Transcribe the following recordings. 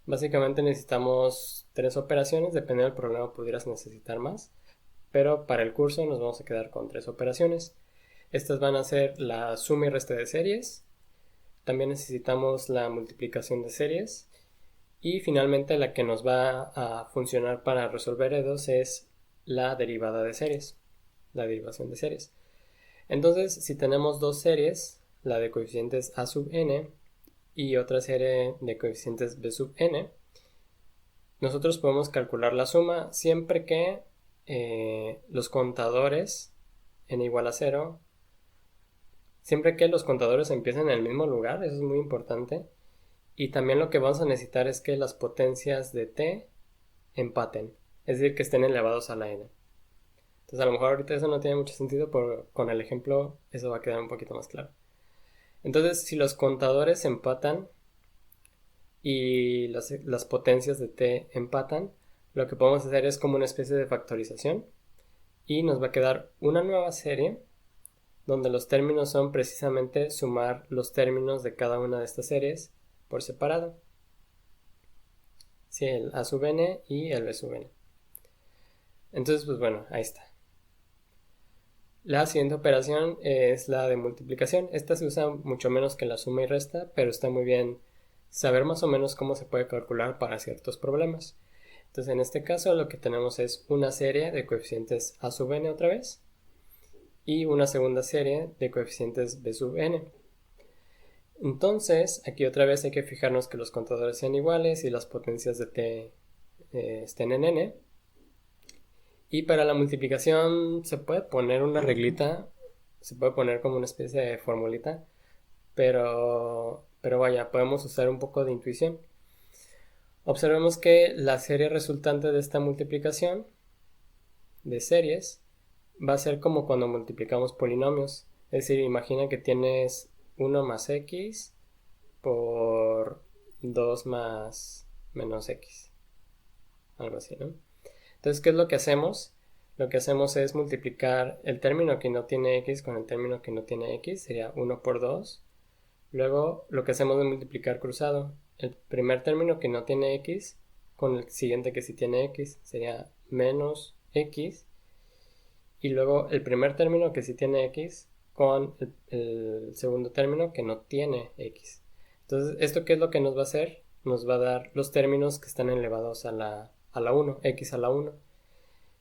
Básicamente necesitamos tres operaciones, dependiendo del problema pudieras necesitar más, pero para el curso nos vamos a quedar con tres operaciones. Estas van a ser la suma y resta de series, también necesitamos la multiplicación de series y finalmente la que nos va a funcionar para resolver E2 es la derivada de series, la derivación de series. Entonces, si tenemos dos series, la de coeficientes a sub n y otra serie de coeficientes b sub n, nosotros podemos calcular la suma siempre que los contadores n igual a 0, siempre que los contadores empiecen en el mismo lugar, eso es muy importante. Y también lo que vamos a necesitar es que las potencias de t empaten, es decir, que estén elevados a la n. Entonces a lo mejor ahorita eso no tiene mucho sentido, pero con el ejemplo eso va a quedar un poquito más claro. Entonces si los contadores empatan y las potencias de t empatan, lo que podemos hacer es como una especie de factorización y nos va a quedar una nueva serie donde los términos son precisamente sumar los términos de cada una de estas series por separado. Sí, el a sub n y el b sub n. Entonces, pues bueno, ahí está. La siguiente operación es la de multiplicación. Esta se usa mucho menos que la suma y resta, pero está muy bien saber más o menos cómo se puede calcular para ciertos problemas. Entonces, en este caso lo que tenemos es una serie de coeficientes a sub n otra vez y una segunda serie de coeficientes b sub n. Entonces, aquí otra vez hay que fijarnos que los contadores sean iguales y las potencias de t estén en n. Y para la multiplicación se puede poner una reglita, se puede poner como una especie de formulita, pero vaya, podemos usar un poco de intuición. Observemos que la serie resultante de esta multiplicación de series va a ser como cuando multiplicamos polinomios. Es decir, imagina que tienes 1 más x por 2 más menos x. Algo así, ¿no? Entonces, ¿qué es lo que hacemos? Lo que hacemos es multiplicar el término que no tiene x con el término que no tiene x, sería 1 por 2. Luego, lo que hacemos es multiplicar cruzado. El primer término que no tiene x con el siguiente que sí tiene x, sería menos x. Y luego el primer término que sí tiene x con el segundo término que no tiene x. Entonces, ¿esto qué es lo que nos va a hacer? Nos va a dar los términos que están elevados a la 1, x a la 1.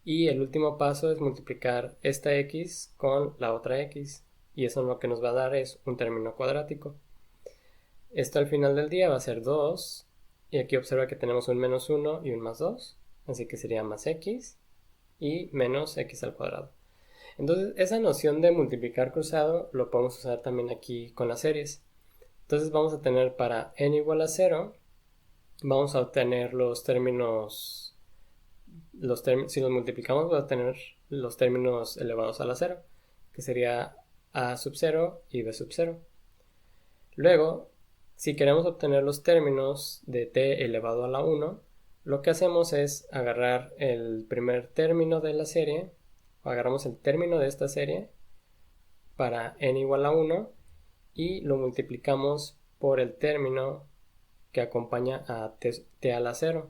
Y el último paso es multiplicar esta x con la otra x. Y eso lo que nos va a dar es un término cuadrático. Esto al final del día va a ser 2. Y aquí observa que tenemos un menos 1 y un más 2. Así que sería más x y menos x al cuadrado. Entonces esa noción de multiplicar cruzado lo podemos usar también aquí con las series. Entonces vamos a tener para n igual a 0, vamos a obtener los términos, si los multiplicamos vamos a tener los términos elevados a la 0, que sería a sub 0 y b sub 0. Luego, si queremos obtener los términos de t elevado a la 1, lo que hacemos es agarrar el primer término de la serie, o agarramos el término de esta serie para n igual a 1 y lo multiplicamos por el término que acompaña a t a la 0.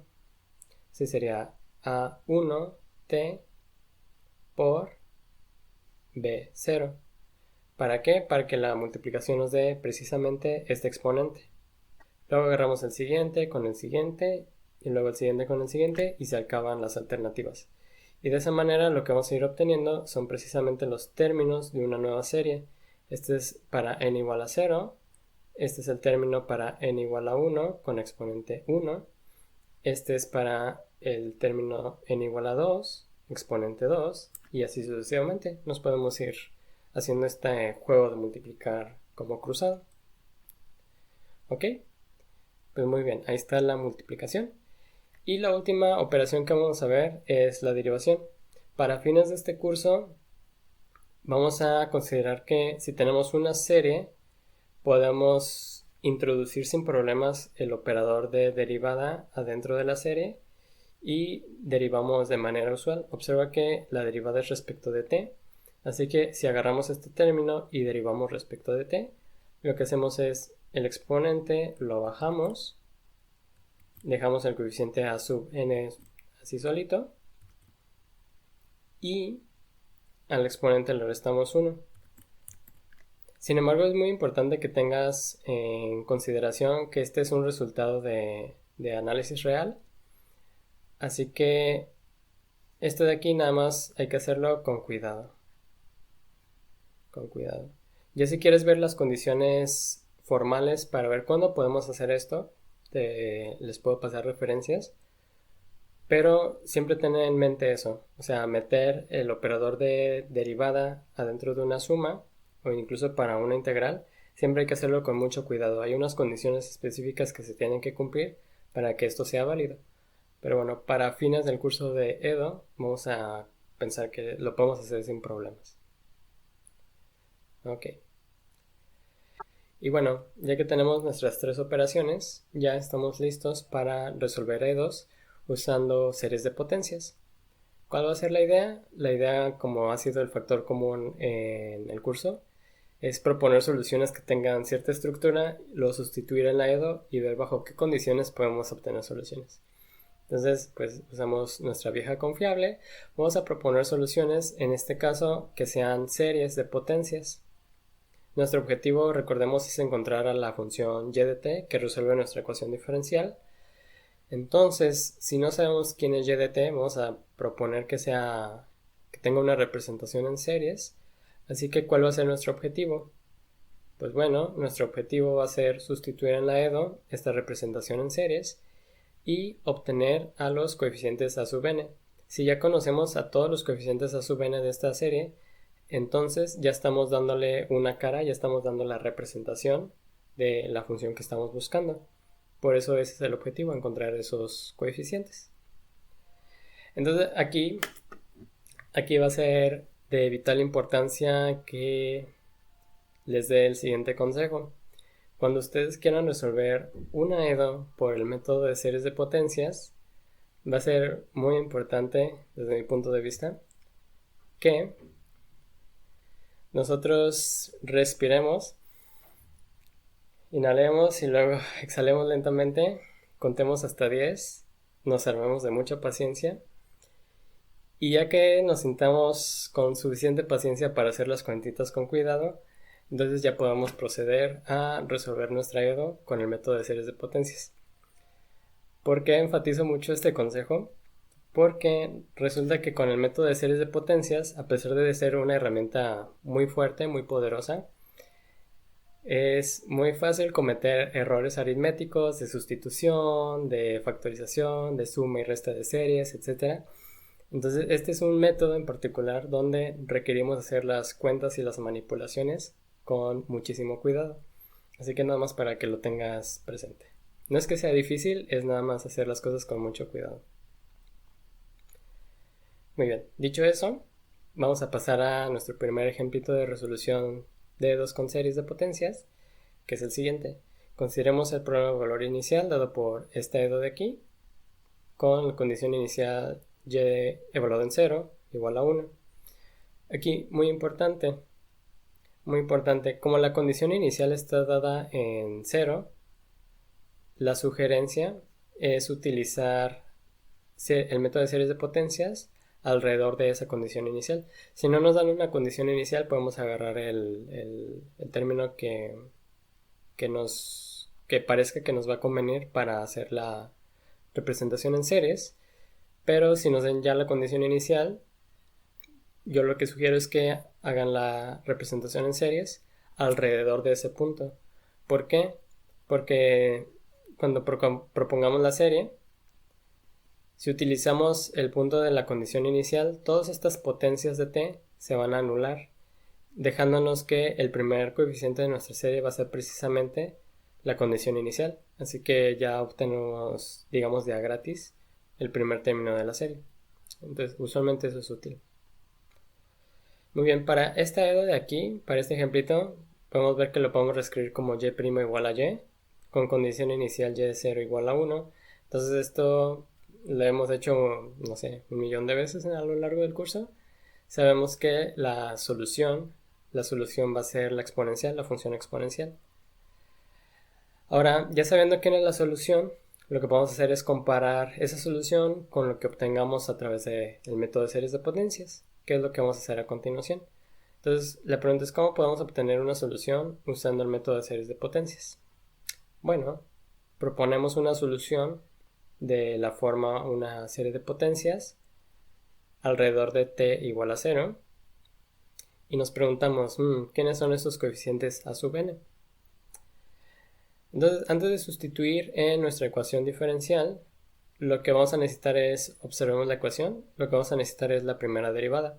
Así sería a1t por b0. ¿Para qué? Para que la multiplicación nos dé precisamente este exponente. Luego agarramos el siguiente con el siguiente y luego el siguiente con el siguiente y se acaban las alternativas. Y de esa manera lo que vamos a ir obteniendo son precisamente los términos de una nueva serie. Este es para n igual a 0, este es el término para n igual a 1 con exponente 1, este es para el término n igual a 2, exponente 2, y así sucesivamente. Nos podemos ir haciendo este juego de multiplicar como cruzado. ¿Ok? Pues muy bien, ahí está la multiplicación. Y la última operación que vamos a ver es la derivación. Para fines de este curso vamos a considerar que si tenemos una serie podemos introducir sin problemas el operador de derivada adentro de la serie y derivamos de manera usual. Observa que la derivada es respecto de t, así que si agarramos este término y derivamos respecto de t, lo que hacemos es el exponente lo bajamos dejamos el coeficiente a sub n así solito y al exponente le restamos 1. Sin embargo, es muy importante que tengas en consideración que este es un resultado de análisis real, así que esto de aquí nada más hay que hacerlo con cuidado. Con cuidado. Ya si quieres ver las condiciones formales para ver cuándo podemos hacer esto, les puedo pasar referencias. Pero siempre tener en mente eso, o sea, meter el operador de derivada adentro de una suma o incluso para una integral, siempre hay que hacerlo con mucho cuidado. Hay unas condiciones específicas que se tienen que cumplir para que esto sea válido. Pero bueno, para fines del curso de Edo, vamos a pensar que lo podemos hacer sin problemas. Ok. Y bueno, ya que tenemos nuestras 3 operaciones, ya estamos listos para resolver Edos usando series de potencias. ¿Cuál va a ser la idea? La idea, como ha sido el factor común en el curso, es proponer soluciones que tengan cierta estructura, lo sustituir en la Edo y ver bajo qué condiciones podemos obtener soluciones. Entonces, pues usamos nuestra vieja confiable. Vamos a proponer soluciones, en este caso, que sean series de potencias. Nuestro objetivo, recordemos, es encontrar a la función y de t que resuelve nuestra ecuación diferencial. Entonces, si no sabemos quién es y de t, vamos a proponer que tenga una representación en series. Así que, ¿cuál va a ser nuestro objetivo? Pues bueno, nuestro objetivo va a ser sustituir en la Edo esta representación en series y obtener a los coeficientes a sub n. Si ya conocemos a todos los coeficientes a sub n de esta serie, entonces ya estamos dándole una cara, ya estamos dando la representación de la función que estamos buscando. Por eso ese es el objetivo, encontrar esos coeficientes. Entonces aquí va a ser de vital importancia que les dé el siguiente consejo. Cuando ustedes quieran resolver una Edo por el método de series de potencias, va a ser muy importante desde mi punto de vista que nosotros respiremos, inhalemos y luego exhalemos lentamente, contemos hasta 10, nos armemos de mucha paciencia y ya que nos sintamos con suficiente paciencia para hacer las cuentitas con cuidado, entonces ya podemos proceder a resolver nuestra Edo con el método de series de potencias. ¿Por qué enfatizo mucho este consejo? Porque resulta que con el método de series de potencias, a pesar de ser una herramienta muy fuerte, muy poderosa, es muy fácil cometer errores aritméticos de sustitución, de factorización, de suma y resta de series, etc. Entonces este es un método en particular donde requerimos hacer las cuentas y las manipulaciones con muchísimo cuidado. Así que nada más para que lo tengas presente. No es que sea difícil, es nada más hacer las cosas con mucho cuidado. Muy bien, dicho eso, vamos a pasar a nuestro primer ejemplito de resolución de Edos con series de potencias, que es el siguiente. Consideremos el problema de valor inicial dado por esta Edo de aquí, con la condición inicial y evaluado en 0 igual a 1. Aquí, muy importante, como la condición inicial está dada en 0, la sugerencia es utilizar el método de series de potencias alrededor de esa condición inicial. Si no nos dan una condición inicial, podemos agarrar el término que parezca que nos va a convenir para hacer la representación en series, pero si nos den ya la condición inicial, yo lo que sugiero es que hagan la representación en series alrededor de ese punto. ¿Por qué? Porque cuando propongamos la serie, si utilizamos el punto de la condición inicial, todas estas potencias de t se van a anular, dejándonos que el primer coeficiente de nuestra serie va a ser precisamente la condición inicial. Así que ya obtenemos, digamos, de a gratis el primer término de la serie. Entonces, usualmente eso es útil. Muy bien, para esta Edo de aquí, para este ejemplito, podemos ver que lo podemos reescribir como y' igual a y, con condición inicial y de 0 igual a 1. Entonces esto lo hemos hecho, no sé, 1,000,000 de veces a lo largo del curso. Sabemos que la solución va a ser la exponencial, la función exponencial. Ahora, ya sabiendo quién es la solución, lo que podemos hacer es comparar esa solución con lo que obtengamos a través del método de series de potencias, que es lo que vamos a hacer a continuación. Entonces, la pregunta es cómo podemos obtener una solución usando el método de series de potencias. Bueno, proponemos una solución de la forma una serie de potencias alrededor de t igual a 0 y nos preguntamos, ¿quiénes son estos coeficientes a sub n? Entonces, antes de sustituir en nuestra ecuación diferencial, lo que vamos a necesitar es, observemos la ecuación, lo que vamos a necesitar es la primera derivada.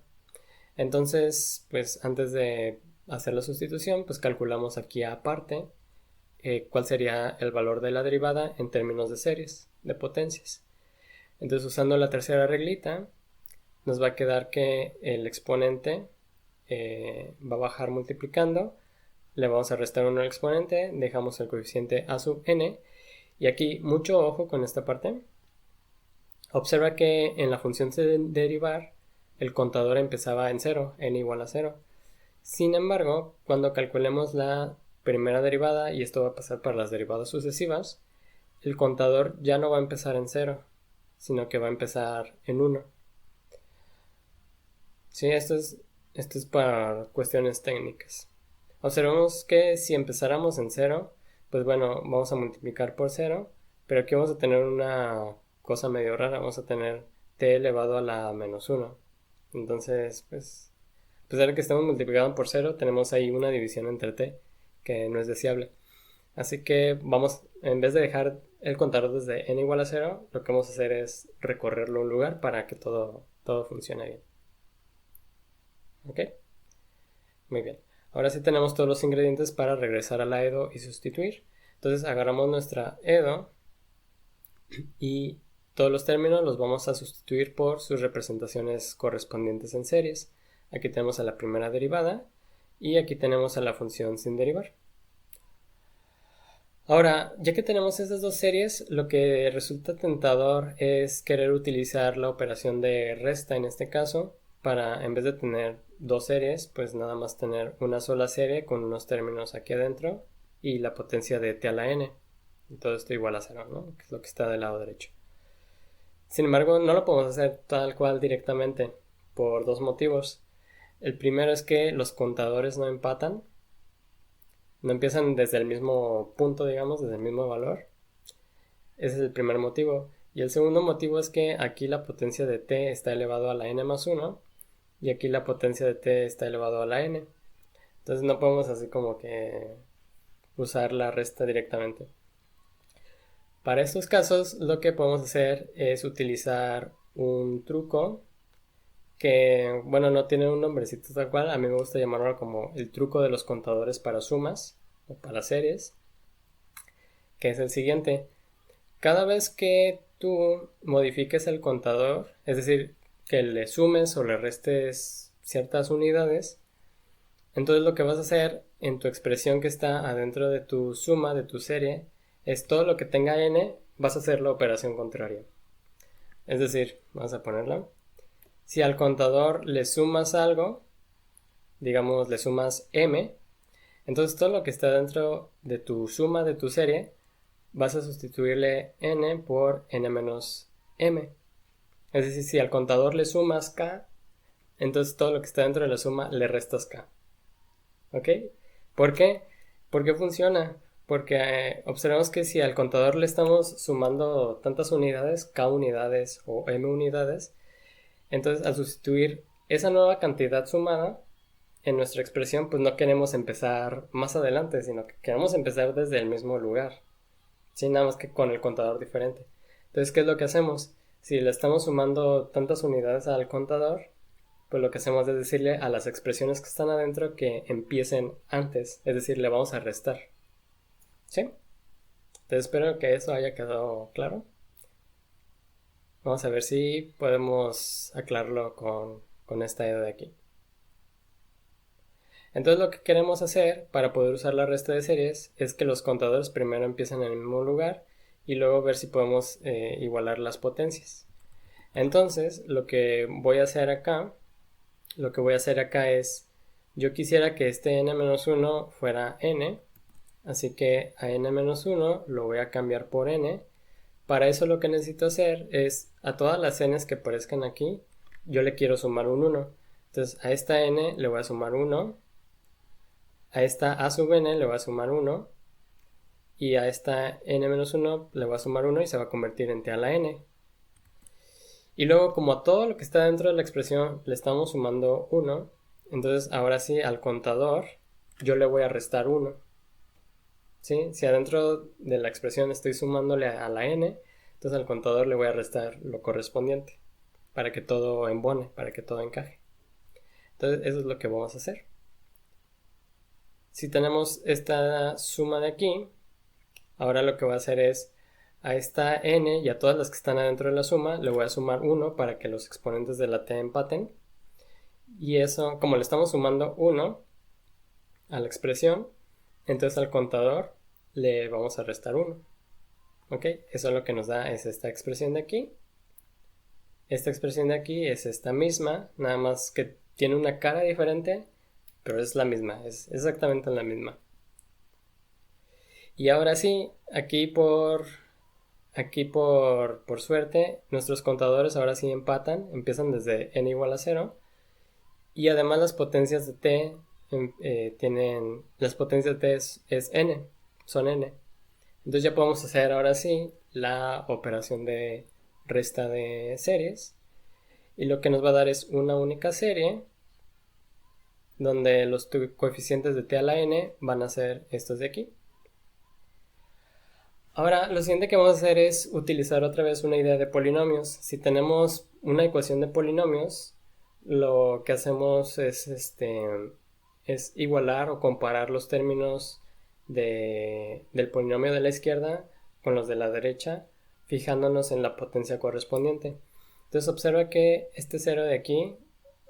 Entonces, pues antes de hacer la sustitución, pues calculamos aquí aparte cuál sería el valor de la derivada en términos de series, de potencias. Entonces, usando la tercera reglita, nos va a quedar que el exponente va a bajar multiplicando. Le vamos a restar 1 al exponente, dejamos el coeficiente a sub n, y aquí mucho ojo con esta parte. Observa que en la función de derivar, el contador empezaba en 0, n igual a 0. Sin embargo, cuando calculemos la primera derivada, y esto va a pasar para las derivadas sucesivas, el contador ya no va a empezar en 0, sino que va a empezar en 1. Sí, esto es para cuestiones técnicas. Observemos que si empezáramos en 0, pues bueno, vamos a multiplicar por 0, pero aquí vamos a tener una cosa medio rara, vamos a tener t elevado a la menos 1. Entonces, pues, a pesar de que estamos multiplicando por 0, tenemos ahí una división entre t que no es deseable. Así que vamos, en vez de dejar el contador desde n igual a 0, lo que vamos a hacer es recorrerlo un lugar para que todo funcione bien. ¿Ok? Muy bien. Ahora sí tenemos todos los ingredientes para regresar a la EDO y sustituir. Entonces agarramos nuestra EDO y todos los términos los vamos a sustituir por sus representaciones correspondientes en series. Aquí tenemos a la primera derivada y aquí tenemos a la función sin derivar. Ahora, ya que tenemos estas dos series, lo que resulta tentador es querer utilizar la operación de resta en este caso para, en vez de tener dos series, pues nada más tener una sola serie con unos términos aquí adentro y la potencia de t a la n. Y todo esto igual a 0, ¿no? Que es lo que está del lado derecho. Sin embargo, no lo podemos hacer tal cual directamente por dos motivos. El primero es que los contadores no empatan, no empiezan desde el mismo punto, digamos, desde el mismo valor. Ese es el primer motivo. Y el segundo motivo es que aquí la potencia de t está elevado a la n más 1 y aquí la potencia de t está elevado a la n. Entonces no podemos así como que usar la resta directamente. Para estos casos lo que podemos hacer es utilizar un truco que, bueno, no tiene un nombrecito tal cual. A mí me gusta llamarlo como el truco de los contadores para sumas o para series, que es el siguiente. Cada vez que tú modifiques el contador, es decir, que le sumes o le restes ciertas unidades, entonces lo que vas a hacer en tu expresión que está adentro de tu suma, de tu serie, es todo lo que tenga n, vas a hacer la operación contraria. Es decir, vamos a ponerla. Si al contador le sumas algo, digamos le sumas m, entonces todo lo que está dentro de tu suma de tu serie, vas a sustituirle n por n menos m. Es decir, si al contador le sumas k, entonces todo lo que está dentro de la suma le restas k. ¿Ok? ¿Por qué? ¿Por qué funciona? Porque observamos que si al contador le estamos sumando tantas unidades, k unidades o m unidades, entonces al sustituir esa nueva cantidad sumada en nuestra expresión, pues no queremos empezar más adelante, sino que queremos empezar desde el mismo lugar. Sí, nada más que con el contador diferente. Entonces, ¿qué es lo que hacemos? Si le estamos sumando tantas unidades al contador, pues lo que hacemos es decirle a las expresiones que están adentro que empiecen antes, es decir, le vamos a restar. ¿Sí? Entonces espero que eso haya quedado claro. Vamos a ver si podemos aclararlo con esta idea de aquí. Entonces lo que queremos hacer para poder usar la resta de series es que los contadores primero empiecen en el mismo lugar y luego ver si podemos igualar las potencias. Entonces lo que voy a hacer acá es, yo quisiera que este n-1 fuera n, así que a n-1 lo voy a cambiar por n, Para eso lo que necesito hacer es a todas las n's que aparezcan aquí, yo le quiero sumar un 1. Entonces a esta n le voy a sumar 1, a esta a sub n le voy a sumar 1 y a esta n-1 le voy a sumar 1 y se va a convertir en t a la n. Y luego, como a todo lo que está dentro de la expresión le estamos sumando 1, entonces ahora sí al contador yo le voy a restar 1. ¿Sí? Si adentro de la expresión estoy sumándole a la n, entonces al contador le voy a restar lo correspondiente para que todo embone, para que todo encaje. Entonces eso es lo que vamos a hacer. Si tenemos esta suma de aquí, ahora lo que voy a hacer es a esta n y a todas las que están adentro de la suma le voy a sumar 1 para que los exponentes de la t empaten. Y eso, como le estamos sumando 1 a la expresión, entonces al contador le vamos a restar 1. ¿Ok? Eso es lo que nos da es esta expresión de aquí. Esta expresión de aquí es esta misma, nada más que tiene una cara diferente, pero es la misma, es exactamente la misma. Y ahora sí, aquí por suerte, nuestros contadores ahora sí empatan, empiezan desde n igual a 0. Y además las potencias de t las potencias de t es n, son n. Entonces ya podemos hacer ahora sí la operación de resta de series. Y lo que nos va a dar es una única serie donde los coeficientes de t a la n van a ser estos de aquí. Ahora, lo siguiente que vamos a hacer es utilizar otra vez una idea de polinomios. Si tenemos una ecuación de polinomios, lo que hacemos es igualar o comparar los términos del polinomio de la izquierda con los de la derecha, fijándonos en la potencia correspondiente. Entonces observa que este 0 de aquí,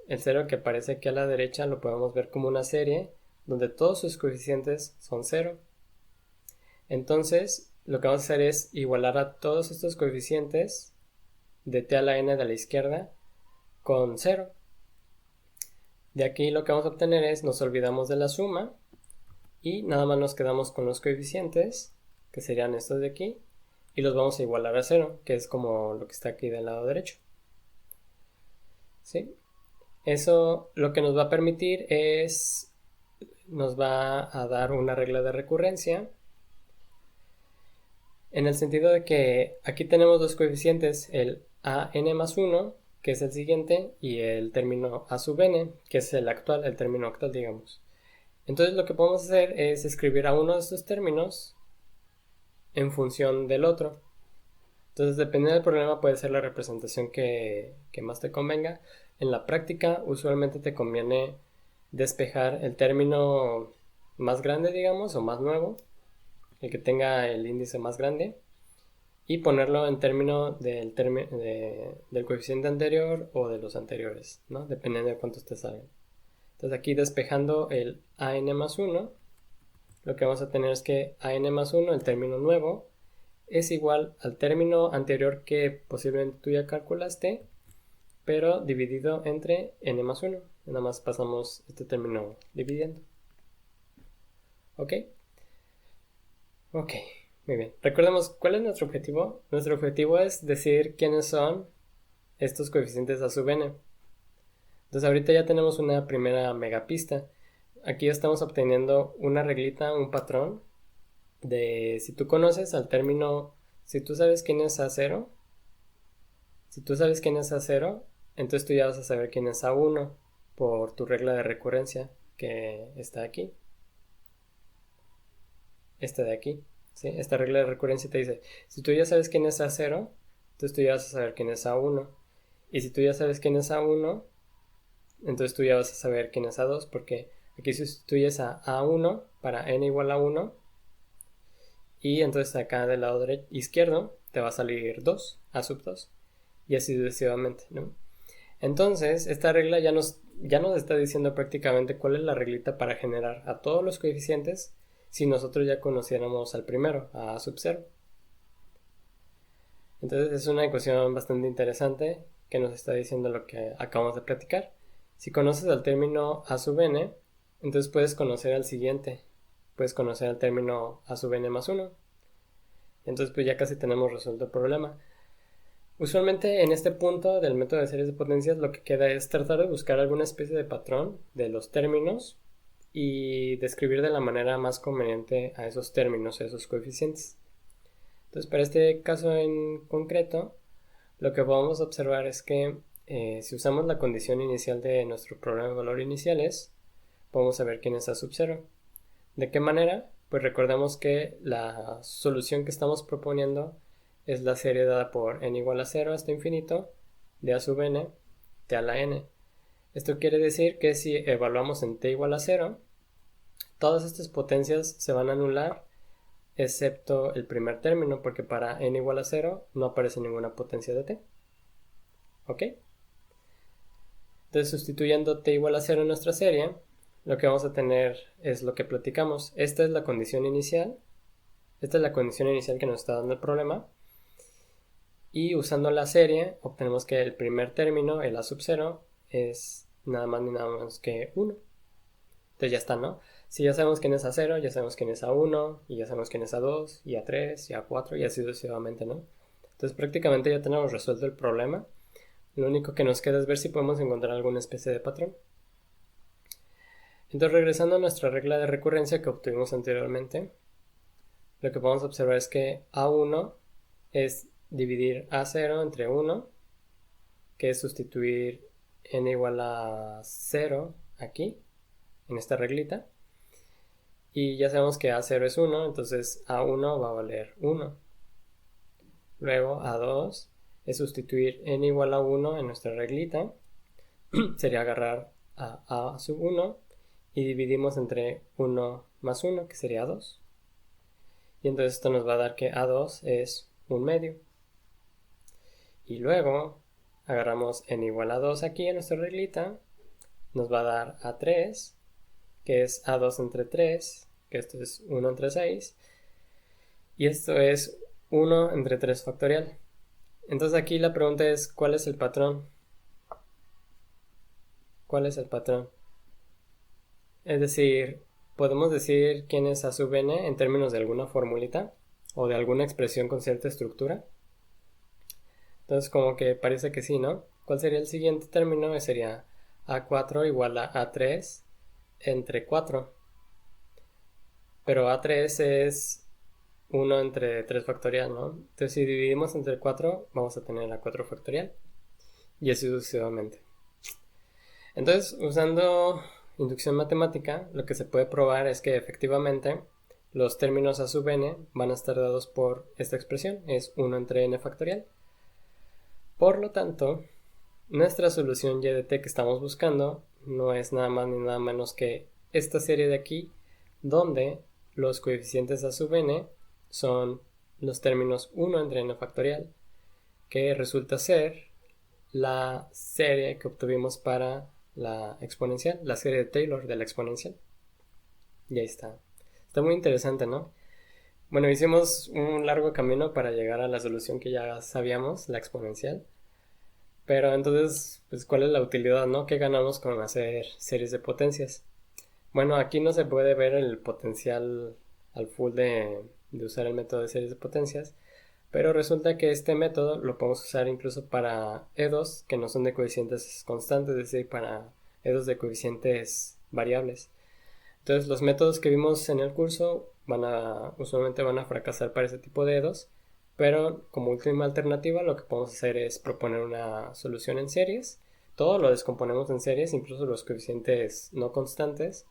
el 0 que aparece aquí a la derecha, lo podemos ver como una serie donde todos sus coeficientes son 0. Entonces, lo que vamos a hacer es igualar a todos estos coeficientes de t a la n de la izquierda con 0. De aquí lo que vamos a obtener es, nos olvidamos de la suma y nada más nos quedamos con los coeficientes, que serían estos de aquí, y los vamos a igualar a 0, que es como lo que está aquí del lado derecho. ¿Sí? Eso lo que nos va a permitir es, nos va a dar una regla de recurrencia, en el sentido de que aquí tenemos dos coeficientes, el a_n más 1, que es el siguiente, y el término a sub n, que es el actual, el término actual, digamos. Entonces lo que podemos hacer es escribir a uno de estos términos en función del otro. Entonces, dependiendo del problema, puede ser la representación que más te convenga. En la práctica, usualmente te conviene despejar el término más grande, digamos, o más nuevo, el que tenga el índice más grande, y ponerlo en término del coeficiente anterior o de los anteriores, ¿no? Dependiendo de cuántos te salgan. Entonces aquí despejando el an más 1, lo que vamos a tener es que an más 1, el término nuevo, es igual al término anterior que posiblemente tú ya calculaste, pero dividido entre n más 1. Nada más pasamos este término dividiendo. ¿Ok? Ok, muy bien. Recordemos, ¿cuál es nuestro objetivo? Nuestro objetivo es decir quiénes son estos coeficientes a sub n. Entonces ahorita ya tenemos una primera megapista. Aquí estamos obteniendo una reglita, un patrón de si tú conoces al término, si tú sabes quién es A0, si tú sabes quién es A0, entonces tú ya vas a saber quién es A1 por tu regla de recurrencia que está aquí. Esta de aquí, ¿sí? Esta regla de recurrencia te dice, si tú ya sabes quién es A0, entonces tú ya vas a saber quién es A1. Y si tú ya sabes quién es A1, entonces tú ya vas a saber quién es A2, porque aquí sustituyes a A1 para n igual a 1, y entonces acá del lado izquierdo te va a salir 2, A sub 2, y así sucesivamente, ¿no? Entonces, esta regla ya nos está diciendo prácticamente cuál es la reglita para generar a todos los coeficientes si nosotros ya conociéramos al primero, a sub 0. Entonces es una ecuación bastante interesante que nos está diciendo lo que acabamos de platicar. Si conoces al término a sub n, entonces puedes conocer al siguiente. Puedes conocer al término a sub n más 1. Entonces pues ya casi tenemos resuelto el problema. Usualmente en este punto del método de series de potencias lo que queda es tratar de buscar alguna especie de patrón de los términos y describir de la manera más conveniente a esos términos, a esos coeficientes. Entonces para este caso en concreto, lo que vamos a observar es que si usamos la condición inicial de nuestro problema de valor iniciales, podemos saber quién es A sub 0. ¿De qué manera? Pues recordemos que la solución que estamos proponiendo es la serie dada por n igual a 0 hasta infinito de a sub n t a la n. Esto quiere decir que si evaluamos en t igual a 0, todas estas potencias se van a anular excepto el primer término, porque para n igual a 0 no aparece ninguna potencia de t. ¿Ok? Entonces, sustituyendo t igual a 0 en nuestra serie, lo que vamos a tener es lo que platicamos. Esta es la condición inicial. Esta es la condición inicial que nos está dando el problema. Y usando la serie, obtenemos que el primer término, el a sub 0, es nada más ni nada menos que 1. Entonces ya está, ¿no? Si ya sabemos quién es A0, ya sabemos quién es A1, y ya sabemos quién es A2, y A3, y A4, y así sucesivamente, ¿no? Entonces prácticamente ya tenemos resuelto el problema. Lo único que nos queda es ver si podemos encontrar alguna especie de patrón. Entonces, regresando a nuestra regla de recurrencia que obtuvimos anteriormente, lo que podemos observar es que A1 es dividir A0 entre 1, que es sustituir n igual a 0 aquí, en esta reglita. Y ya sabemos que A0 es 1, entonces A1 va a valer 1. Luego A2 es sustituir n igual a 1 en nuestra reglita. Sería agarrar a sub 1 y dividimos entre 1 más 1, que sería 2. Y entonces esto nos va a dar que A2 es 1 medio. Y luego agarramos n igual a 2 aquí en nuestra reglita. Nos va a dar A3, que es A2 entre 3, que esto es 1 entre 6. Y esto es 1 entre 3 factorial. Entonces aquí la pregunta es, ¿cuál es el patrón? ¿Cuál es el patrón? Es decir, podemos decir quién es A sub n en términos de alguna formulita o de alguna expresión con cierta estructura. Entonces como que parece que sí, ¿no? ¿Cuál sería el siguiente término? Sería A4 igual a A3 entre 4. Pero A3 es 1 entre 3 factorial, ¿no? Entonces si dividimos entre 4 vamos a tener A4 factorial. Y así sucesivamente. Entonces, usando inducción matemática, lo que se puede probar es que efectivamente los términos a sub n van a estar dados por esta expresión, es 1 entre n factorial. Por lo tanto, nuestra solución y de t que estamos buscando no es nada más ni nada menos que esta serie de aquí, donde los coeficientes a sub n son los términos 1 entre n factorial, que resulta ser la serie que obtuvimos para la exponencial, la serie de Taylor de la exponencial. Y ahí está. Está muy interesante, ¿no? Bueno, hicimos un largo camino para llegar a la solución que ya sabíamos, la exponencial. Pero entonces, pues, ¿cuál es la utilidad, no? ¿Qué ganamos con hacer series de potencias? Bueno, aquí no se puede ver el potencial al full de usar el método de series de potencias, pero resulta que este método lo podemos usar incluso para EDOs que no son de coeficientes constantes, es decir, para EDOs de coeficientes variables. Entonces los métodos que vimos en el curso usualmente van a fracasar para ese tipo de EDOs, pero como última alternativa lo que podemos hacer es proponer una solución en series. Todo lo descomponemos en series, incluso los coeficientes no constantes,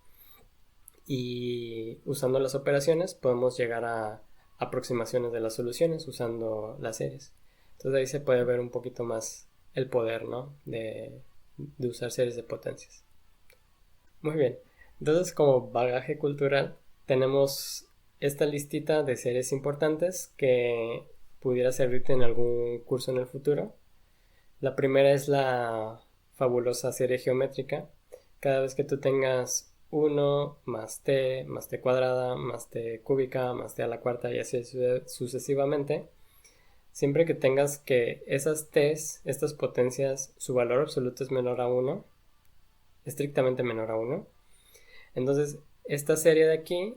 y usando las operaciones podemos llegar a aproximaciones de las soluciones usando las series. Entonces ahí se puede ver un poquito más el poder, ¿no? de usar series de potencias. Muy bien, entonces como bagaje cultural tenemos esta listita de series importantes que pudiera servirte en algún curso en el futuro. La primera es la fabulosa serie geométrica. Cada vez que tú tengas 1 más t cuadrada más t cúbica más t a la cuarta y así sucesivamente, siempre que tengas que esas t's, estas potencias, su valor absoluto es menor a 1, estrictamente menor a 1, entonces esta serie de aquí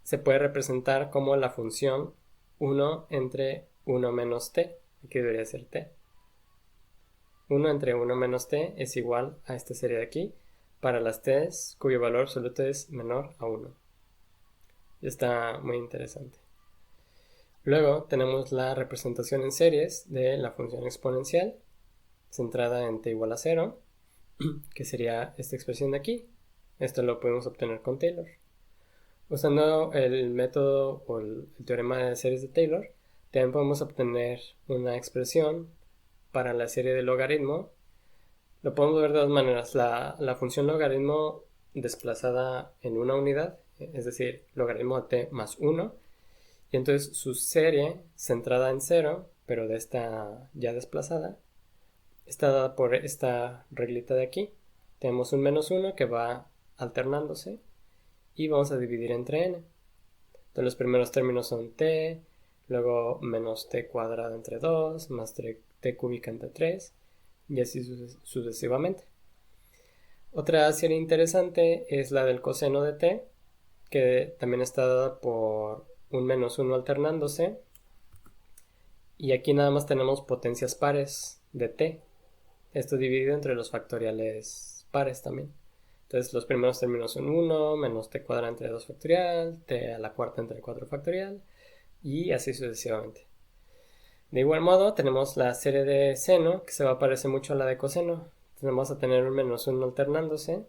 se puede representar como la función 1 entre 1 menos t. Aquí debería ser t. 1 entre 1 menos t es igual a esta serie de aquí para las t's cuyo valor absoluto es menor a 1. Está muy interesante. Luego tenemos la representación en series de la función exponencial centrada en t igual a 0, que sería esta expresión de aquí. Esto lo podemos obtener con Taylor. Usando el método o el teorema de series de Taylor, también podemos obtener una expresión para la serie de logaritmo. Lo podemos ver de dos maneras. La función logaritmo desplazada en una unidad, es decir, logaritmo de t más 1, y entonces su serie centrada en 0, pero de esta ya desplazada, está dada por esta reglita de aquí. Tenemos un menos 1 que va alternándose y vamos a dividir entre n. Entonces los primeros términos son t, luego menos t cuadrado entre 2, más t cúbica entre 3, y así sucesivamente. Otra serie interesante es la del coseno de t, que también está dada por un menos 1 alternándose, y aquí nada más tenemos potencias pares de t. Esto dividido entre los factoriales pares también. Entonces los primeros términos son 1, menos t cuadrado entre 2 factorial, t a la cuarta entre 4 factorial, y así sucesivamente. De igual modo tenemos la serie de seno, que se va a parecer mucho a la de coseno. Entonces vamos a tener un menos 1 alternándose,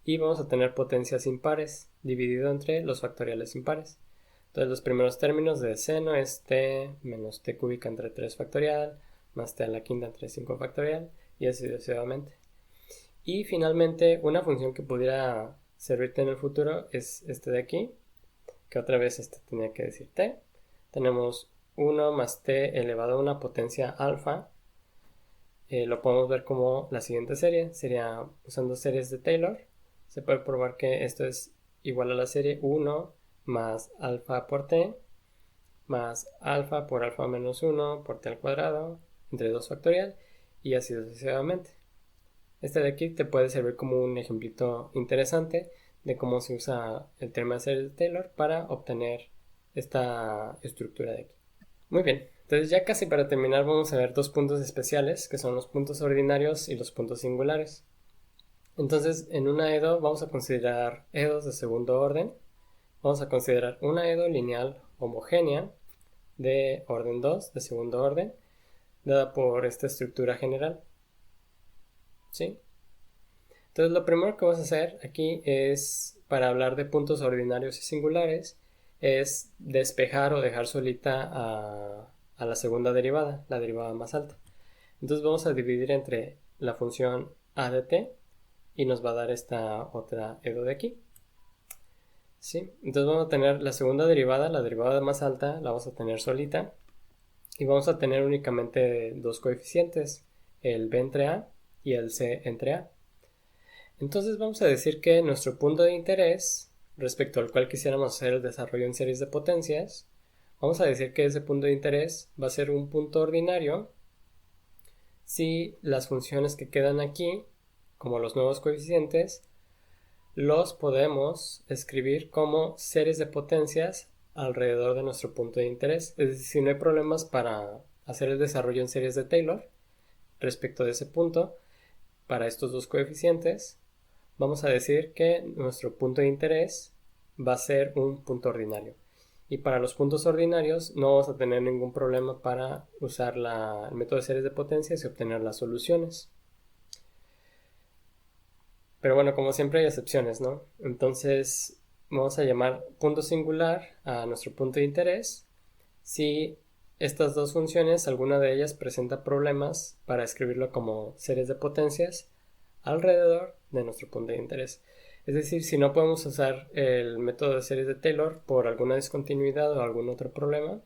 y vamos a tener potencias impares, dividido entre los factoriales impares. Entonces los primeros términos de seno es t menos t cúbica entre 3 factorial, más t a la quinta entre 5 factorial, y así sucesivamente. Y finalmente, una función que pudiera servirte en el futuro es este de aquí, que otra vez este tenía que decir t. Tenemos 1 más t elevado a una potencia alfa. Lo podemos ver como la siguiente serie. Sería usando series de Taylor. Se puede probar que esto es igual a la serie 1 más alfa por t, más alfa por alfa menos 1 por t al cuadrado, entre 2 factorial, y así sucesivamente. Este de aquí te puede servir como un ejemplito interesante de cómo se usa el teorema de series de Taylor para obtener esta estructura de aquí. Muy bien, entonces ya casi para terminar vamos a ver dos puntos especiales, que son los puntos ordinarios y los puntos singulares. Entonces en una EDO vamos a considerar EDOs de segundo orden. Vamos a considerar una EDO lineal homogénea de orden 2, de segundo orden, dada por esta estructura general. ¿Sí? Entonces lo primero que vamos a hacer aquí es, para hablar de puntos ordinarios y singulares, es despejar o dejar solita a la segunda derivada, la derivada más alta. Entonces vamos a dividir entre la función a de t y nos va a dar esta otra EDO de aquí. ¿Sí? Entonces vamos a tener la segunda derivada, la derivada más alta, la vamos a tener solita, y vamos a tener únicamente dos coeficientes, el b entre a y el c entre a. Entonces vamos a decir que nuestro punto de interés, respecto al cual quisiéramos hacer el desarrollo en series de potencias, vamos a decir que ese punto de interés va a ser un punto ordinario si las funciones que quedan aquí, como los nuevos coeficientes, los podemos escribir como series de potencias alrededor de nuestro punto de interés. Es decir, si no hay problemas para hacer el desarrollo en series de Taylor respecto de ese punto, para estos dos coeficientes, vamos a decir que nuestro punto de interés va a ser un punto ordinario. Y para los puntos ordinarios no vamos a tener ningún problema para usar el método de series de potencias y obtener las soluciones. Pero bueno, como siempre hay excepciones, ¿no? Entonces vamos a llamar punto singular a nuestro punto de interés si estas dos funciones, alguna de ellas presenta problemas para escribirlo como series de potencias alrededor de nuestro punto de interés. Es decir, si no podemos usar el método de series de Taylor por alguna discontinuidad o algún otro problema,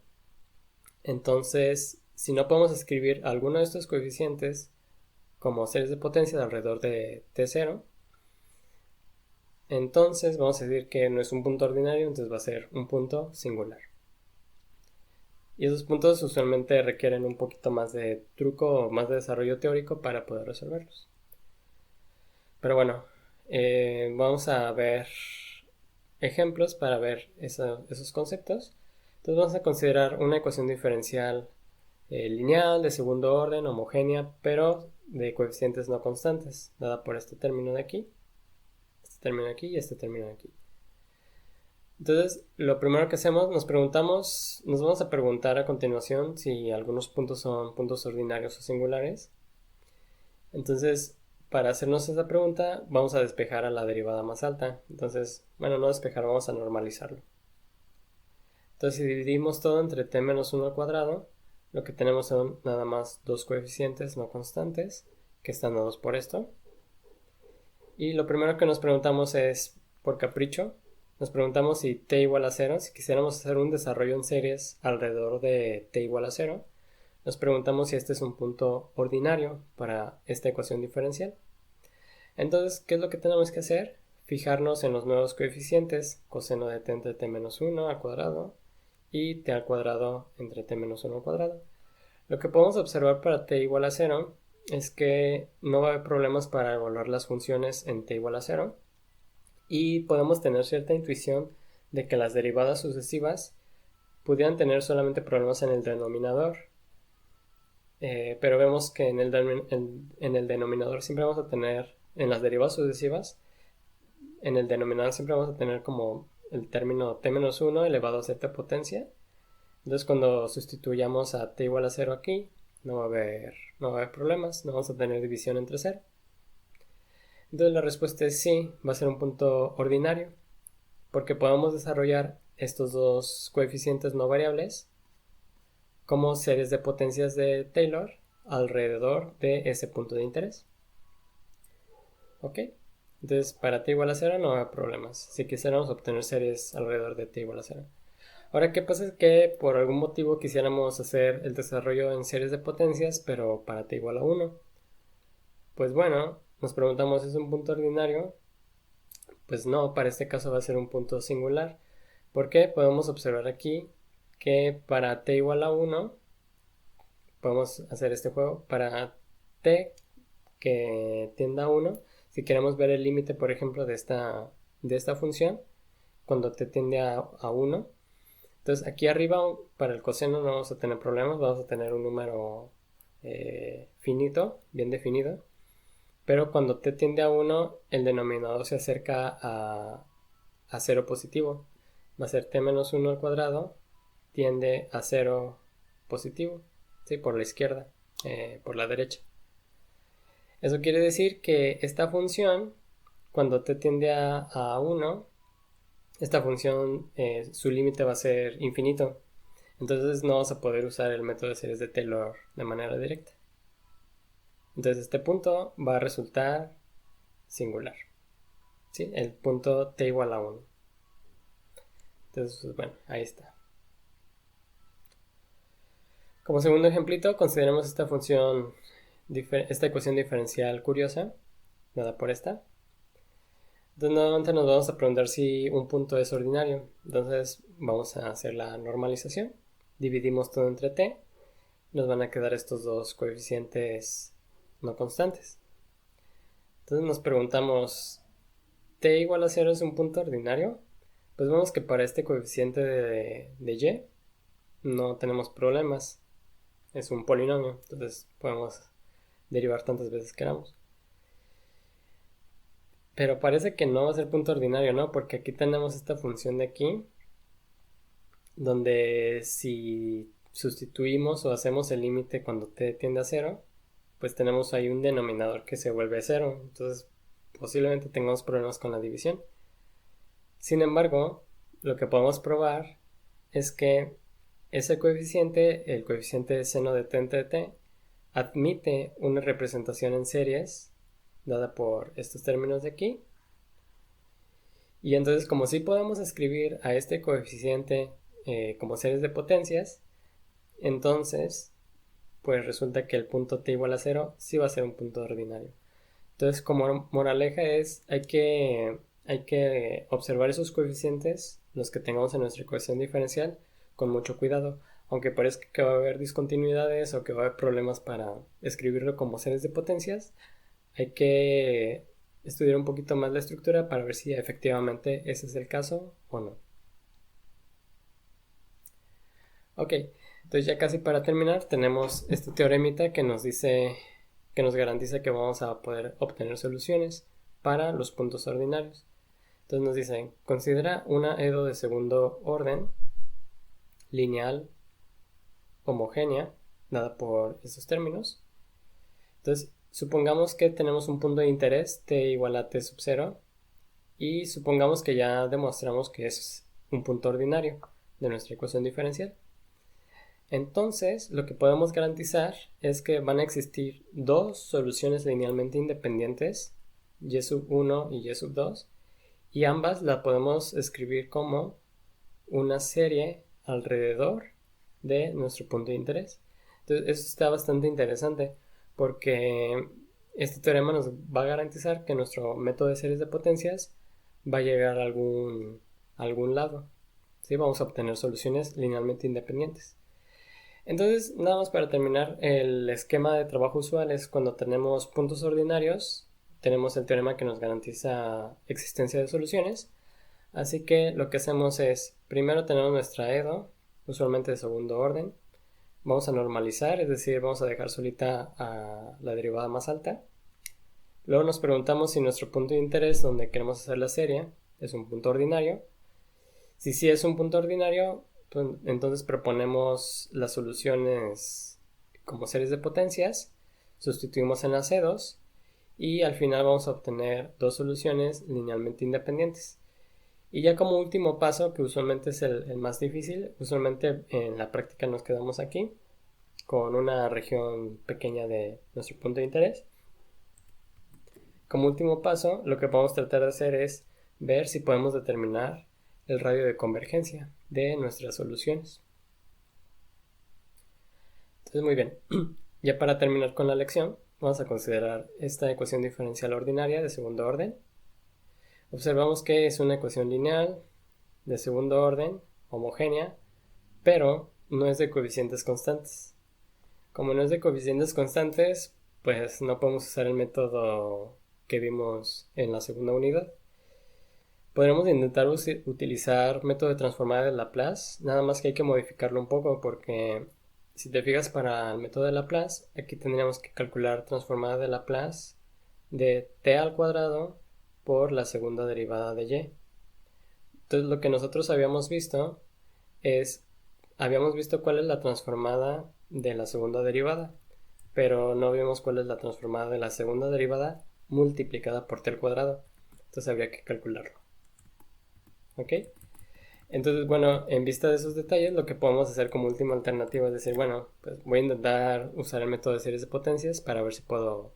entonces si no podemos escribir alguno de estos coeficientes como series de potencias alrededor de t0, entonces vamos a decir que no es un punto ordinario, entonces va a ser un punto singular. Y esos puntos usualmente requieren un poquito más de truco o más de desarrollo teórico para poder resolverlos. Pero bueno, vamos a ver ejemplos para ver esos conceptos. Entonces vamos a considerar una ecuación diferencial lineal, de segundo orden, homogénea, pero de coeficientes no constantes, dada por este término de aquí, este término de aquí y este término de aquí. Entonces, lo primero que hacemos, nos vamos a preguntar a continuación si algunos puntos son puntos ordinarios o singulares. Entonces, para hacernos esa pregunta, vamos a despejar a la derivada más alta. Entonces, bueno, no despejar, vamos a normalizarlo. Entonces, si dividimos todo entre t menos 1 al cuadrado, lo que tenemos son nada más dos coeficientes no constantes, que están dados por esto. Y lo primero que nos preguntamos es, por capricho, nos preguntamos si t igual a 0, si quisiéramos hacer un desarrollo en series alrededor de t igual a 0, nos preguntamos si este es un punto ordinario para esta ecuación diferencial. Entonces, ¿qué es lo que tenemos que hacer? Fijarnos en los nuevos coeficientes, coseno de t entre t menos 1 al cuadrado y t al cuadrado entre t menos 1 al cuadrado. Lo que podemos observar para t igual a 0 es que no va a haber problemas para evaluar las funciones en t igual a 0 y podemos tener cierta intuición de que las derivadas sucesivas pudieran tener solamente problemas en el denominador, pero vemos que en el denominador siempre vamos a tener, en las derivadas sucesivas, en el denominador siempre vamos a tener como el término t-1 elevado a cierta potencia. Entonces cuando sustituyamos a t igual a 0 aquí, no va a haber problemas, no vamos a tener división entre 0. Entonces la respuesta es sí, va a ser un punto ordinario, porque podemos desarrollar estos dos coeficientes no variables como series de potencias de Taylor alrededor de ese punto de interés. ¿Ok? Entonces para t igual a 0 no va a haber problemas, si quisiéramos obtener series alrededor de t igual a 0. Ahora, ¿qué pasa? Es que por algún motivo quisiéramos hacer el desarrollo en series de potencias, pero para t igual a 1. Pues bueno, nos preguntamos, ¿es un punto ordinario? Pues no, para este caso va a ser un punto singular. Porque podemos observar aquí que para t igual a 1, podemos hacer este juego. Para t que tienda a 1, si queremos ver el límite, por ejemplo, de esta función, cuando t tiende a 1, entonces aquí arriba para el coseno no vamos a tener problemas, vamos a tener un número finito, bien definido, pero cuando t tiende a 1 el denominador se acerca a 0 positivo, va a ser t menos 1 al cuadrado tiende a 0 positivo, ¿sí? Por la izquierda, por la derecha. Eso quiere decir que esta función, cuando t tiende a 1, esta función, su límite va a ser infinito. Entonces no vamos a poder usar el método de series de Taylor de manera directa. Entonces este punto va a resultar singular. ¿Sí? El punto t igual a 1. Entonces, pues, bueno, ahí está. Como segundo ejemplito, consideremos esta función, esta ecuación diferencial curiosa, dada por esta. Entonces nuevamente nos vamos a preguntar si un punto es ordinario. Entonces vamos a hacer la normalización. Dividimos todo entre t. Nos van a quedar estos dos coeficientes no constantes. Entonces nos preguntamos, ¿t igual a 0 es un punto ordinario? Pues vemos que para este coeficiente de y no tenemos problemas. Es un polinomio, entonces podemos derivar tantas veces queramos. Pero parece que no va a ser punto ordinario, ¿no? Porque aquí tenemos esta función de aquí, donde si sustituimos o hacemos el límite cuando t tiende a 0, pues tenemos ahí un denominador que se vuelve 0. Entonces posiblemente tengamos problemas con la división. Sin embargo, lo que podemos probar es que ese coeficiente, el coeficiente de seno de t entre t, admite una representación en series dada por estos términos de aquí. Y entonces, como sí podemos escribir a este coeficiente como series de potencias, entonces pues resulta que el punto t igual a 0 sí va a ser un punto ordinario. Entonces, como moraleja es, hay que observar esos coeficientes, los que tengamos en nuestra ecuación diferencial, con mucho cuidado. Aunque parezca que va a haber discontinuidades o que va a haber problemas para escribirlo como series de potencias, hay que estudiar un poquito más la estructura para ver si efectivamente ese es el caso o no. Ok, entonces ya casi para terminar tenemos este teoremita que nos dice, que nos garantiza que vamos a poder obtener soluciones para los puntos ordinarios. Entonces nos dice, considera una EDO de segundo orden, lineal, homogénea, dada por esos términos. Entonces, supongamos que tenemos un punto de interés t igual a t sub 0 y supongamos que ya demostramos que es un punto ordinario de nuestra ecuación diferencial. Entonces, lo que podemos garantizar es que van a existir dos soluciones linealmente independientes, y sub 1 y y sub 2, y ambas las podemos escribir como una serie alrededor de nuestro punto de interés. Entonces, eso está bastante interesante porque este teorema nos va a garantizar que nuestro método de series de potencias va a llegar a algún lado. ¿Sí? Vamos a obtener soluciones linealmente independientes. Entonces, nada más para terminar, el esquema de trabajo usual es cuando tenemos puntos ordinarios, tenemos el teorema que nos garantiza existencia de soluciones. Así que lo que hacemos es, primero tenemos nuestra EDO, usualmente de segundo orden. Vamos a normalizar, es decir, vamos a dejar solita a la derivada más alta. Luego nos preguntamos si nuestro punto de interés donde queremos hacer la serie es un punto ordinario. Si sí es un punto ordinario, pues, entonces proponemos las soluciones como series de potencias, sustituimos en las EDOs y al final vamos a obtener dos soluciones linealmente independientes. Y ya como último paso, que usualmente es el más difícil, usualmente en la práctica nos quedamos aquí, con una región pequeña de nuestro punto de interés. Como último paso, lo que podemos tratar de hacer es ver si podemos determinar el radio de convergencia de nuestras soluciones. Entonces, muy bien, ya para terminar con la lección, vamos a considerar esta ecuación diferencial ordinaria de segundo orden. Observamos que es una ecuación lineal de segundo orden, homogénea, pero no es de coeficientes constantes. Como no es de coeficientes constantes, pues no podemos usar el método que vimos en la segunda unidad. Podremos intentar utilizar método de transformada de Laplace, nada más que hay que modificarlo un poco porque si te fijas para el método de Laplace, aquí tendríamos que calcular transformada de Laplace de t al cuadrado por la segunda derivada de y. Entonces lo que nosotros habíamos visto cuál es la transformada de la segunda derivada, pero no vimos cuál es la transformada de la segunda derivada multiplicada por t al cuadrado. Entonces habría que calcularlo. ¿Ok? Entonces, bueno, en vista de esos detalles, lo que podemos hacer como última alternativa es decir, bueno, pues voy a intentar usar el método de series de potencias para ver si puedo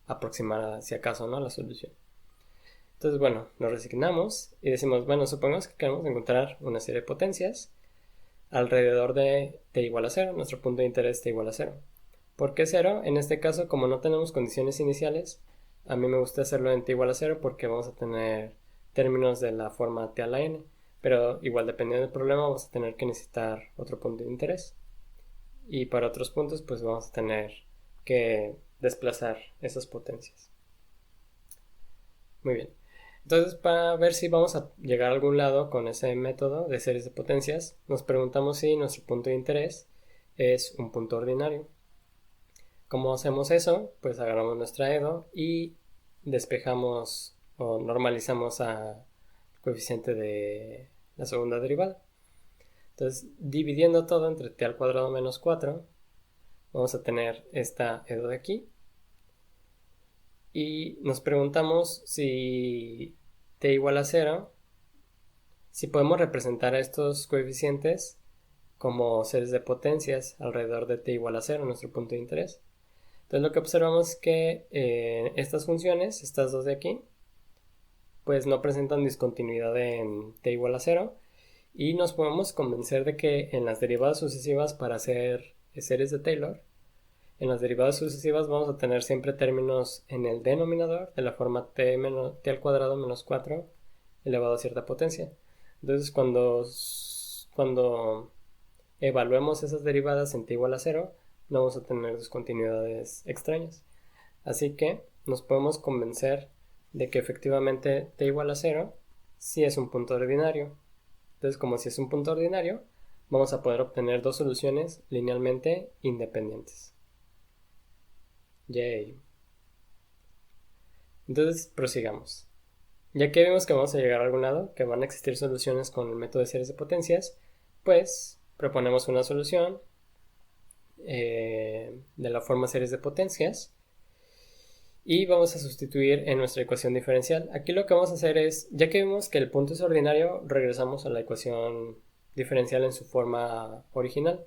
aproximar, si acaso, ¿no?, la solución. Entonces, bueno, nos resignamos y decimos, bueno, supongamos que queremos encontrar una serie de potencias alrededor de t igual a 0, nuestro punto de interés t igual a 0. ¿Por qué 0? En este caso, como no tenemos condiciones iniciales, a mí me gusta hacerlo en t igual a 0 porque vamos a tener términos de la forma t a la n, pero igual dependiendo del problema vamos a tener que necesitar otro punto de interés. Y para otros puntos pues vamos a tener que desplazar esas potencias. Muy bien. Entonces, para ver si vamos a llegar a algún lado con ese método de series de potencias, nos preguntamos si nuestro punto de interés es un punto ordinario. ¿Cómo hacemos eso? Pues agarramos nuestra EDO y despejamos o normalizamos al coeficiente de la segunda derivada. Entonces, dividiendo todo entre t al cuadrado menos 4, vamos a tener esta EDO de aquí. Y nos preguntamos si t igual a 0, si podemos representar a estos coeficientes como series de potencias alrededor de t igual a 0, nuestro punto de interés. Entonces lo que observamos es que estas funciones, estas dos de aquí, pues no presentan discontinuidad en t igual a 0 y nos podemos convencer de que en las derivadas sucesivas para hacer series de Taylor, en las derivadas sucesivas vamos a tener siempre términos en el denominador de la forma t al cuadrado menos 4 elevado a cierta potencia. Entonces cuando evaluemos esas derivadas en t igual a 0, no vamos a tener discontinuidades extrañas. Así que nos podemos convencer de que efectivamente t igual a 0 sí es un punto ordinario. Entonces, como si es un punto ordinario, vamos a poder obtener dos soluciones linealmente independientes. Yay. Entonces, prosigamos. Ya que vimos que vamos a llegar a algún lado, que van a existir soluciones con el método de series de potencias, pues proponemos una solución de la forma series de potencias y vamos a sustituir en nuestra ecuación diferencial. Aquí lo que vamos a hacer es, ya que vimos que el punto es ordinario, regresamos a la ecuación diferencial en su forma original.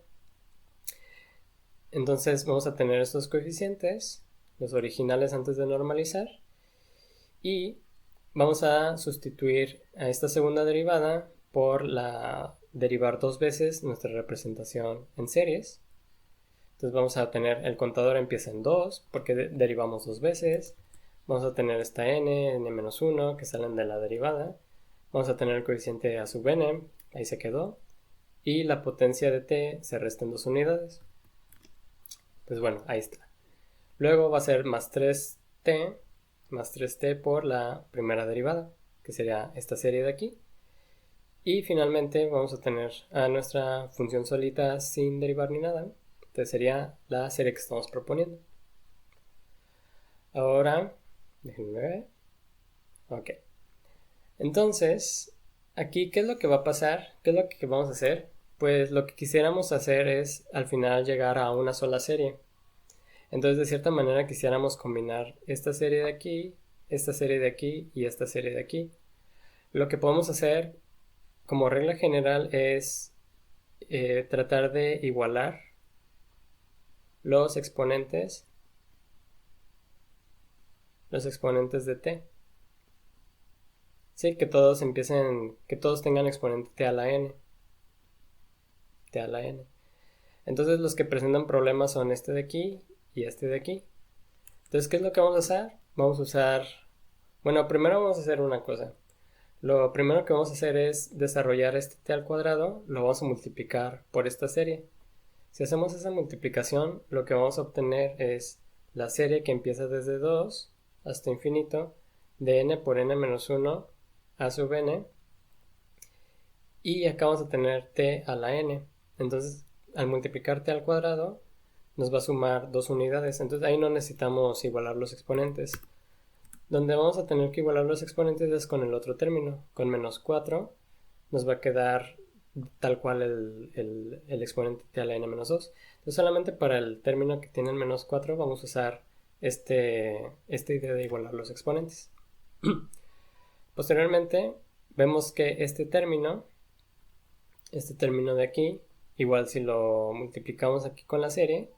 Entonces vamos a tener estos coeficientes, los originales antes de normalizar, y vamos a sustituir a esta segunda derivada por derivar dos veces nuestra representación en series. Entonces vamos a tener, el contador empieza en 2 porque derivamos dos veces. Vamos a tener esta n-1 que salen de la derivada. Vamos a tener el coeficiente a sub n, ahí se quedó. Y la potencia de t se resta en 2 unidades. Pues bueno, ahí está. Luego va a ser más 3t por la primera derivada, que sería esta serie de aquí. Y finalmente vamos a tener a nuestra función solita sin derivar ni nada. Entonces sería la serie que estamos proponiendo. Ahora, déjenme ver. Ok. Entonces, aquí, ¿qué es lo que va a pasar? ¿Qué es lo que vamos a hacer? Pues lo que quisiéramos hacer es al final llegar a una sola serie. Entonces, de cierta manera quisiéramos combinar esta serie de aquí, esta serie de aquí y esta serie de aquí. Lo que podemos hacer como regla general es tratar de igualar los exponentes de t. Sí, que todos tengan exponente t a la n. Entonces los que presentan problemas son este de aquí y este de aquí. Entonces, ¿qué es lo que vamos a hacer? Bueno, primero vamos a hacer una cosa. Lo primero que vamos a hacer es desarrollar este t al cuadrado, lo vamos a multiplicar por esta serie. Si hacemos esa multiplicación, lo que vamos a obtener es la serie que empieza desde 2 hasta infinito de n por n menos 1 a sub n, y acá vamos a tener t a la n. Entonces, al multiplicar t al cuadrado, nos va a sumar dos unidades. Entonces, ahí no necesitamos igualar los exponentes. Donde vamos a tener que igualar los exponentes es con el otro término. Con menos 4 nos va a quedar tal cual el exponente t a la n menos 2. Entonces, solamente para el término que tiene el menos 4 vamos a usar esta idea de igualar los exponentes. Posteriormente, vemos que este término de aquí, igual si lo multiplicamos aquí con la serie,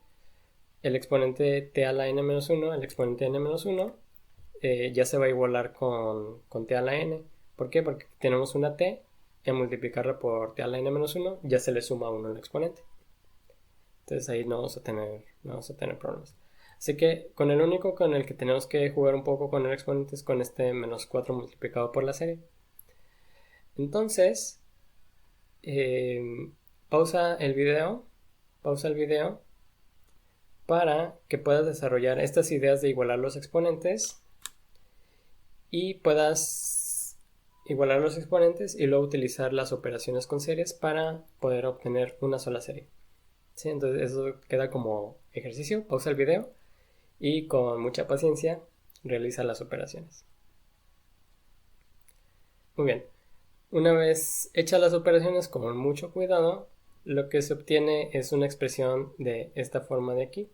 el exponente t a la n menos 1, el exponente n-1, ya se va a igualar con t a la n. ¿Por qué? Porque tenemos una t, y al multiplicarla por t a la n-1, ya se le suma 1 al exponente. Entonces ahí no vamos a tener problemas. Así que con el único con el que tenemos que jugar un poco con el exponente es con este menos 4 multiplicado por la serie. Entonces, pausa el video para que puedas desarrollar estas ideas de igualar los exponentes y puedas igualar los exponentes y luego utilizar las operaciones con series para poder obtener una sola serie. ¿Sí? Entonces eso queda como ejercicio. Pausa el video y con mucha paciencia realiza las operaciones. Muy bien. Una vez hechas las operaciones con mucho cuidado, lo que se obtiene es una expresión de esta forma de aquí.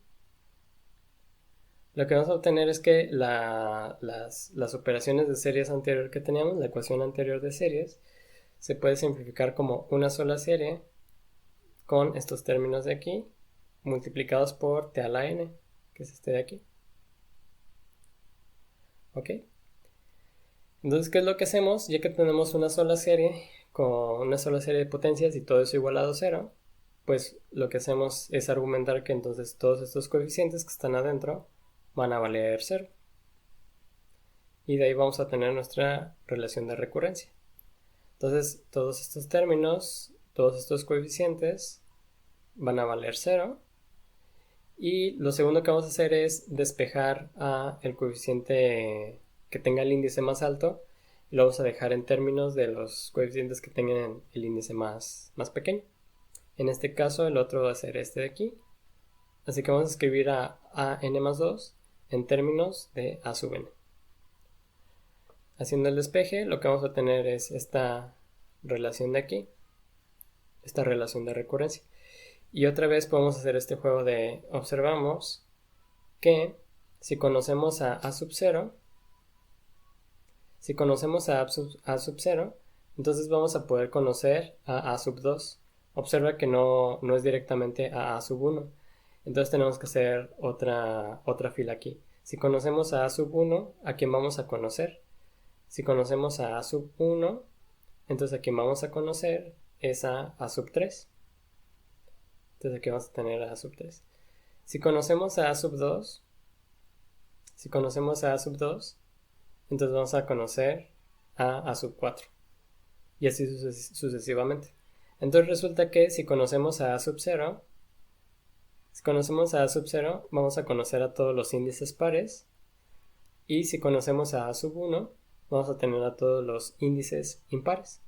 Lo que vamos a obtener es que las operaciones de series anterior que teníamos, la ecuación anterior de series, se puede simplificar como una sola serie con estos términos de aquí multiplicados por t a la n, que es este de aquí. ¿Ok? Entonces, ¿qué es lo que hacemos? Ya que tenemos una sola serie con una sola serie de potencias y todo eso igualado a 0, pues lo que hacemos es argumentar que entonces todos estos coeficientes que están adentro van a valer 0. Y de ahí vamos a tener nuestra relación de recurrencia. Entonces, todos estos términos, todos estos coeficientes van a valer 0. Y lo segundo que vamos a hacer es despejar a el coeficiente que tenga el índice más alto y lo vamos a dejar en términos de los coeficientes que tengan el índice más pequeño. En este caso el otro va a ser este de aquí. Así que vamos a escribir a n más 2 en términos de a sub n. Haciendo el despeje, lo que vamos a tener es esta relación de aquí, esta relación de recurrencia. Y otra vez podemos hacer este juego de observamos que si conocemos a sub 0, sub 0, entonces vamos a poder conocer a sub 2. Observa que no es directamente a sub 1. Entonces tenemos que hacer otra fila aquí. Si conocemos a sub 1, ¿a quién vamos a conocer? Si conocemos a sub 1, entonces a quien vamos a conocer es a sub 3. Entonces aquí vamos a tener a sub 3. Si conocemos a sub 2, entonces vamos a conocer a sub 4. Y así sucesivamente. Entonces resulta que si conocemos a sub 0, vamos a conocer a todos los índices pares. Y si conocemos a sub 1, vamos a tener a todos los índices impares.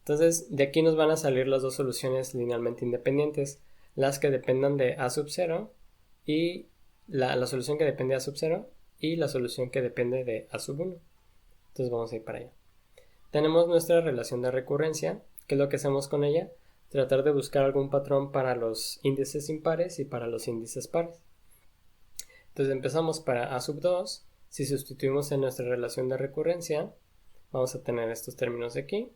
Entonces, de aquí nos van a salir las dos soluciones linealmente independientes, las que dependan de a sub 0 y la solución que depende de a sub 0 y la solución que depende de a sub 1. Entonces vamos a ir para allá. Tenemos nuestra relación de recurrencia. ¿Qué es lo que hacemos con ella? Tratar de buscar algún patrón para los índices impares y para los índices pares. Entonces empezamos para a sub 2. Si sustituimos en nuestra relación de recurrencia, vamos a tener estos términos de aquí.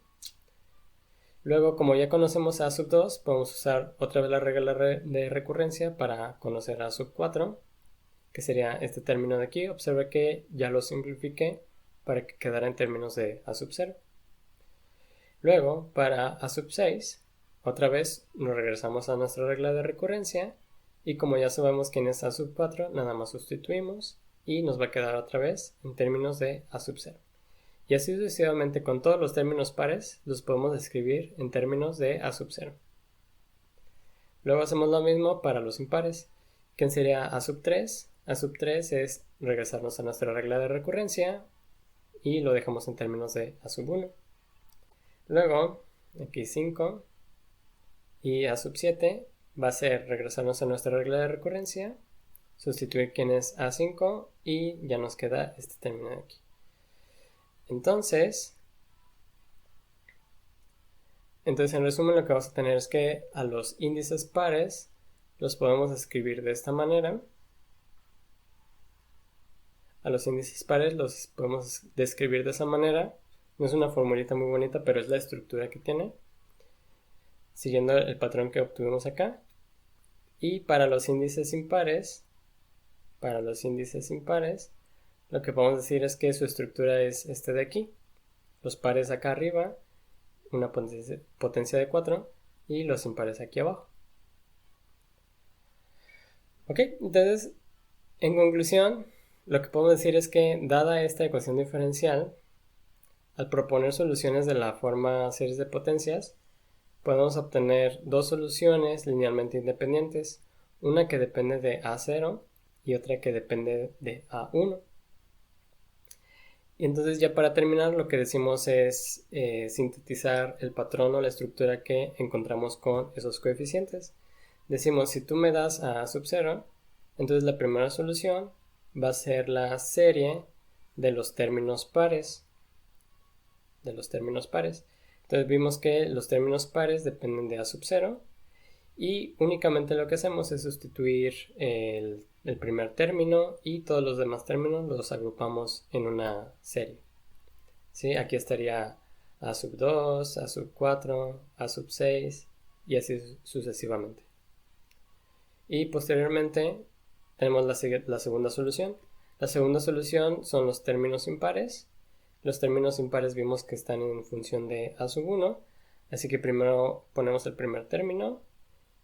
Luego, como ya conocemos a sub 2, podemos usar otra vez la regla de recurrencia para conocer a sub 4, que sería este término de aquí. Observa que ya lo simplifiqué para que quedara en términos de a sub 0. Luego, para a sub 6, otra vez nos regresamos a nuestra regla de recurrencia y como ya sabemos quién es a sub 4, nada más sustituimos y nos va a quedar otra vez en términos de a sub 0. Y así sucesivamente con todos los términos pares los podemos escribir en términos de a sub 0. Luego hacemos lo mismo para los impares. ¿Quién sería a sub 3? A sub 3 es regresarnos a nuestra regla de recurrencia y lo dejamos en términos de a sub 1. Luego, aquí 5 y a sub 7 va a ser regresarnos a nuestra regla de recurrencia, sustituir quién es a5 y ya nos queda este término de aquí. Entonces, en resumen lo que vamos a tener es que a los índices pares los podemos escribir de esta manera. A los índices pares los podemos describir de esa manera. No es una formulita muy bonita, pero es la estructura que tiene, siguiendo el patrón que obtuvimos acá. Y para los índices impares, lo que podemos decir es que su estructura es este de aquí. Los pares acá arriba, una potencia de 4 y los impares aquí abajo. Ok, entonces, en conclusión, lo que podemos decir es que dada esta ecuación diferencial, al proponer soluciones de la forma series de potencias, podemos obtener dos soluciones linealmente independientes, una que depende de A0 y otra que depende de A1. Y entonces ya para terminar lo que decimos es sintetizar el patrón o la estructura que encontramos con esos coeficientes. Decimos, si tú me das a sub 0, entonces la primera solución va a ser la serie de los términos pares. Entonces vimos que los términos pares dependen de a sub 0 y únicamente lo que hacemos es sustituir el primer término y todos los demás términos los agrupamos en una serie. ¿Sí? Aquí estaría a sub 2, a sub 4, a sub 6 y así sucesivamente. Y posteriormente tenemos la segunda solución. La segunda solución son los términos impares. Los términos impares vimos que están en función de a sub 1, así que primero ponemos el primer término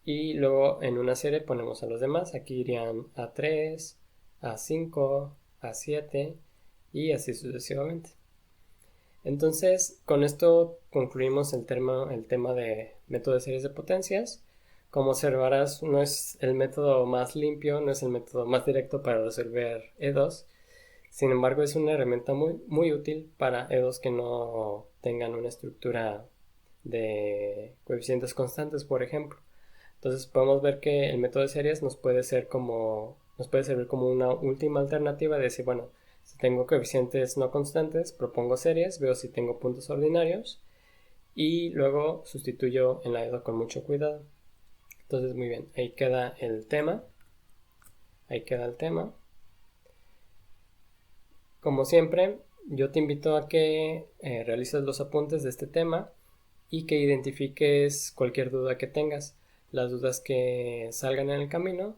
y luego en una serie ponemos a los demás. Aquí irían A3, A5, A7 y así sucesivamente. Entonces, con esto concluimos el tema de método de series de potencias. Como observarás, no es el método más limpio, no es el método más directo para resolver E2. Sin embargo, es una herramienta muy, muy útil para E2 que no tengan una estructura de coeficientes constantes, por ejemplo. Entonces podemos ver que el método de series nos puede servir como una última alternativa de decir, bueno, si tengo coeficientes no constantes, propongo series, veo si tengo puntos ordinarios y luego sustituyo en la EDO con mucho cuidado. Entonces, muy bien, ahí queda el tema. Como siempre, yo te invito a que realices los apuntes de este tema y que identifiques cualquier duda que tengas. Las dudas que salgan en el camino,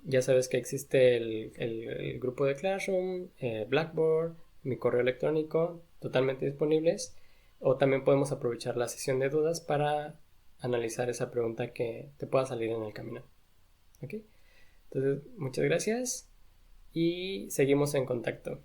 ya sabes que existe el grupo de Classroom, Blackboard, mi correo electrónico, totalmente disponibles. O también podemos aprovechar la sesión de dudas para analizar esa pregunta que te pueda salir en el camino. ¿Ok? Entonces, muchas gracias y seguimos en contacto.